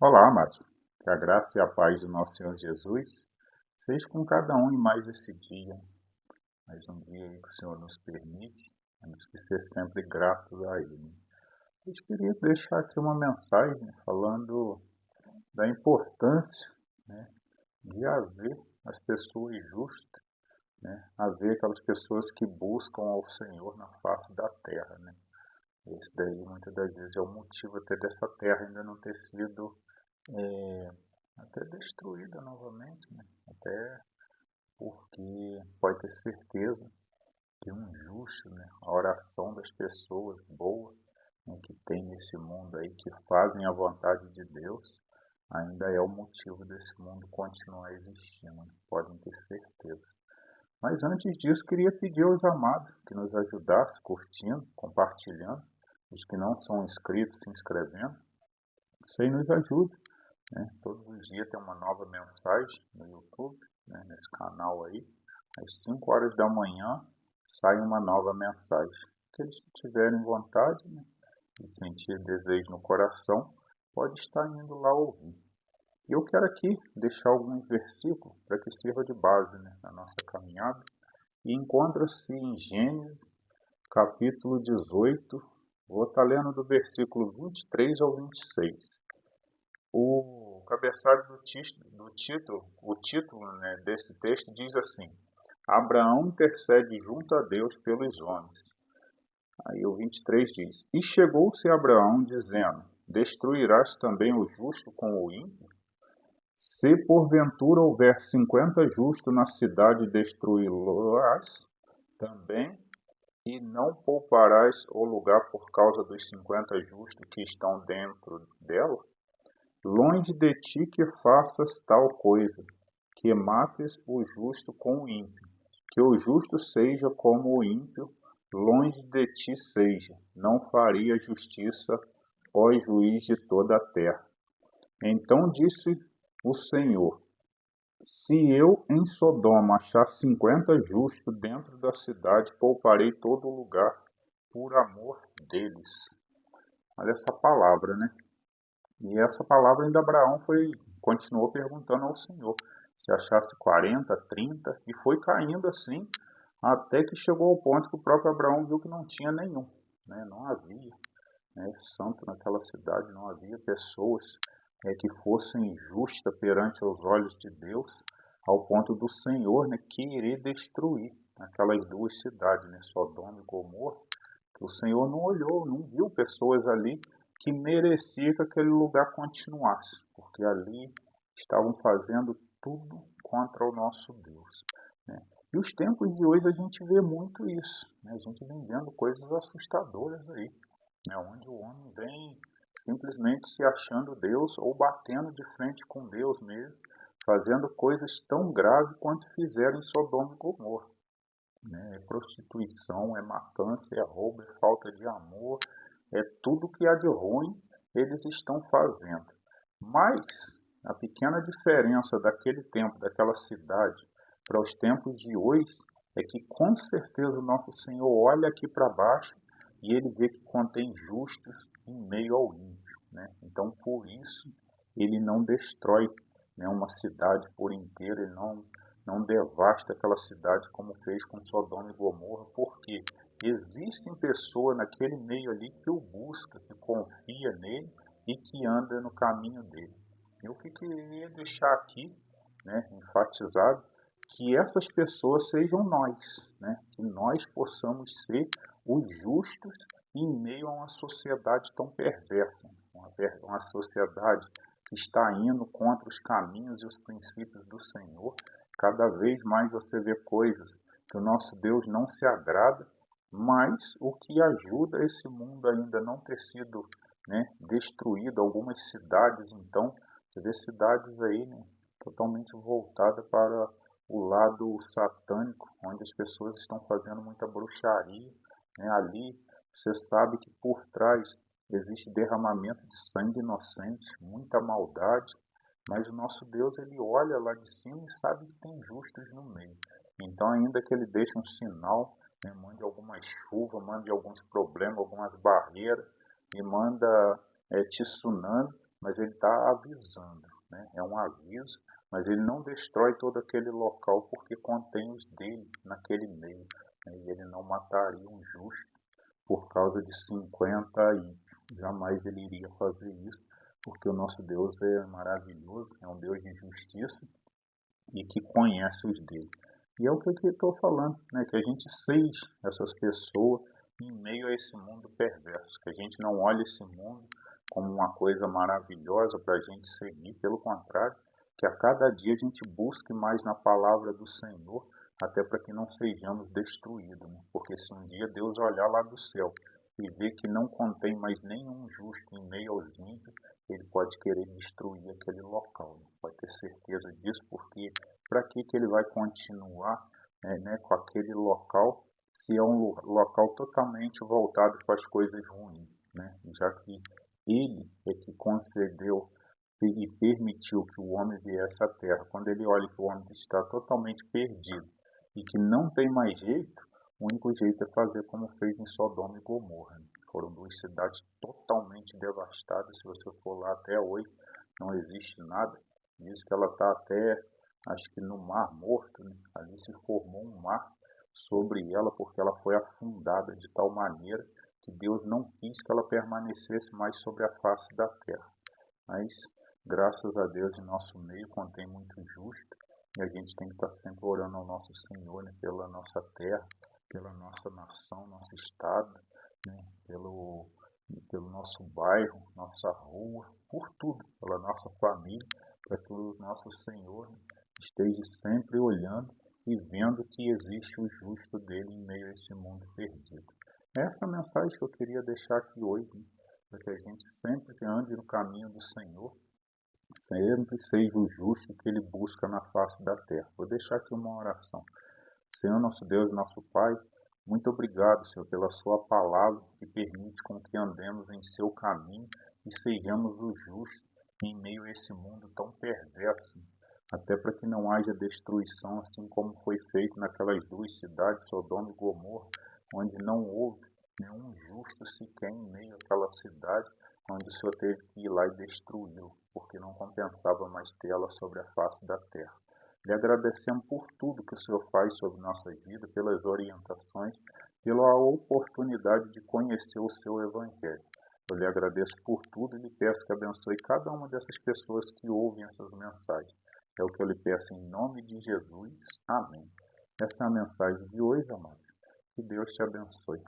Olá, amados. Que a graça e a paz do nosso Senhor Jesus seja com cada um em mais esse dia, mais um dia aí que o Senhor nos permite, temos que ser sempre gratos a Ele. Eu queria deixar aqui uma mensagem falando da importância, né, de haver as pessoas justas, né, haver aquelas pessoas que buscam ao Senhor na face da terra, né. Esse daí muitas das vezes é o motivo até dessa terra ainda não ter sido até destruída novamente, né? Até porque pode ter certeza que um justo, né, a oração das pessoas boas, né, que tem nesse mundo aí, que fazem a vontade de Deus, ainda é o motivo desse mundo continuar existindo, né? Podem ter certeza. Mas antes disso, queria pedir aos amados que nos ajudassem curtindo, compartilhando, os que não são inscritos, se inscrevendo. Isso aí nos ajuda, né? Todos os dias tem uma nova mensagem no YouTube, né, nesse canal aí. Às 5 horas da manhã sai uma nova mensagem. Aqueles que tiverem vontade, né, e sentir desejo no coração, pode estar indo lá ouvir. E eu quero aqui deixar alguns versículos para que sirva de base, né, na nossa caminhada. E encontra-se em Gênesis, capítulo 18. Vou estar lendo do versículo 23 ao 26. O cabeçalho o título, né, desse texto diz assim: Abraão intercede junto a Deus pelos homens. Aí o 23 diz: E chegou-se Abraão dizendo: Destruirás também o justo com o ímpio? Se porventura houver 50 justos na cidade, destruí-los também, e não pouparás o lugar por causa dos 50 justos que estão dentro dela? Longe de ti que faças tal coisa, que mates o justo com o ímpio, que o justo seja como o ímpio, longe de ti seja, não faria justiça, ó juiz de toda a terra. Então disse o Senhor: Se eu em Sodoma achar 50 justos dentro da cidade, pouparei todo o lugar por amor deles. Olha essa palavra, né? E essa palavra ainda Abraão continuou perguntando ao Senhor se achasse 40, 30, e foi caindo assim, até que chegou ao ponto que o próprio Abraão viu que não tinha nenhum, né? Não havia, né, santo naquela cidade, não havia pessoas que fossem justas perante os olhos de Deus, ao ponto do Senhor, né, querer destruir aquelas duas cidades, né, Sodoma e Gomorra. O Senhor não olhou, não viu pessoas ali que merecia que aquele lugar continuasse, porque ali estavam fazendo tudo contra o nosso Deus, né? E os tempos de hoje a gente vê muito isso, né? A gente vem vendo coisas assustadoras aí, né? Onde o homem vem simplesmente se achando Deus ou batendo de frente com Deus mesmo, fazendo coisas tão graves quanto fizeram em Sodoma e Gomorra, né? É prostituição, é matança, é roubo, é falta de amor, é tudo que há de ruim eles estão fazendo. Mas a pequena diferença daquele tempo, daquela cidade, para os tempos de hoje, é que com certeza o nosso Senhor olha aqui para baixo e ele vê que contém justos em meio ao ímpio, né? Então, por isso, ele não destrói, né, uma cidade por inteiro, ele não devasta aquela cidade como fez com Sodoma e Gomorra, porque existem pessoas naquele meio ali que o busca, que confia nele e que anda no caminho dele. Eu queria deixar aqui, né, enfatizado, que essas pessoas sejam nós, né, que nós possamos ser os justos em meio a uma sociedade tão perversa, uma sociedade que está indo contra os caminhos e os princípios do Senhor. Cada vez mais você vê coisas que o nosso Deus não se agrada, mas o que ajuda esse mundo ainda não ter sido, né, destruído, algumas cidades, então, você vê cidades aí, né, totalmente voltadas para o lado satânico, onde as pessoas estão fazendo muita bruxaria, né, ali você sabe que por trás existe derramamento de sangue inocente, muita maldade, mas o nosso Deus, ele olha lá de cima e sabe que tem justos no meio. Então, ainda que ele deixe um sinal, né, mande alguma chuva, mande alguns problemas, algumas barreiras, e manda tsunami, mas ele está avisando, né? É um aviso, mas ele não destrói todo aquele local porque contém os dele naquele meio, né? E ele não mataria um justo por causa de 50 ímpios. Jamais ele iria fazer isso, porque o nosso Deus é maravilhoso, é um Deus de justiça e que conhece os dele. E é o que eu estou falando, né? Que a gente seja essas pessoas em meio a esse mundo perverso, que a gente não olhe esse mundo como uma coisa maravilhosa para a gente seguir, pelo contrário, que a cada dia a gente busque mais na palavra do Senhor, até para que não sejamos destruídos, né? Porque se um dia Deus olhar lá do céu e ver que não contém mais nenhum justo em meio aos ímpios, ele pode querer destruir aquele local, né? Pode ter certeza disso, porque para que ele vai continuar, né, com aquele local se é um local totalmente voltado para as coisas ruins, né? Já que ele é que concedeu e permitiu que o homem viesse à Terra. Quando ele olha que o homem está totalmente perdido e que não tem mais jeito, o único jeito é fazer como fez em Sodoma e Gomorra, né? Foram duas cidades totalmente devastadas. Se você for lá até hoje, não existe nada. Diz que ela está até, acho que no Mar Morto, né? Ali se formou um mar sobre ela porque ela foi afundada de tal maneira que Deus não quis que ela permanecesse mais sobre a face da terra. Mas, graças a Deus, em nosso meio contém muito justo e a gente tem que estar sempre orando ao nosso Senhor, né, pela nossa terra, pela nossa nação, nosso estado, né, pelo nosso bairro, nossa rua, por tudo, pela nossa família, para que o nosso Senhor esteja sempre olhando e vendo que existe o justo dele em meio a esse mundo perdido. É essa mensagem que eu queria deixar aqui hoje, né? Para que a gente sempre ande no caminho do Senhor, sempre seja o justo que ele busca na face da terra. Vou deixar aqui uma oração. Senhor nosso Deus, nosso Pai, muito obrigado, Senhor, pela sua palavra que permite com que andemos em seu caminho e sejamos o justo em meio a esse mundo tão perverso, até para que não haja destruição, assim como foi feito naquelas duas cidades, Sodoma e Gomorra, onde não houve nenhum justo sequer em meio àquela cidade, onde o Senhor teve que ir lá e destruí-lo, porque não compensava mais tê-la sobre a face da terra. Lhe agradecemos por tudo que o Senhor faz sobre nossas vidas, pelas orientações, pela oportunidade de conhecer o seu Evangelho. Eu lhe agradeço por tudo e lhe peço que abençoe cada uma dessas pessoas que ouvem essas mensagens. É o que eu lhe peço em nome de Jesus. Amém. Essa é a mensagem de hoje, amados. Que Deus te abençoe.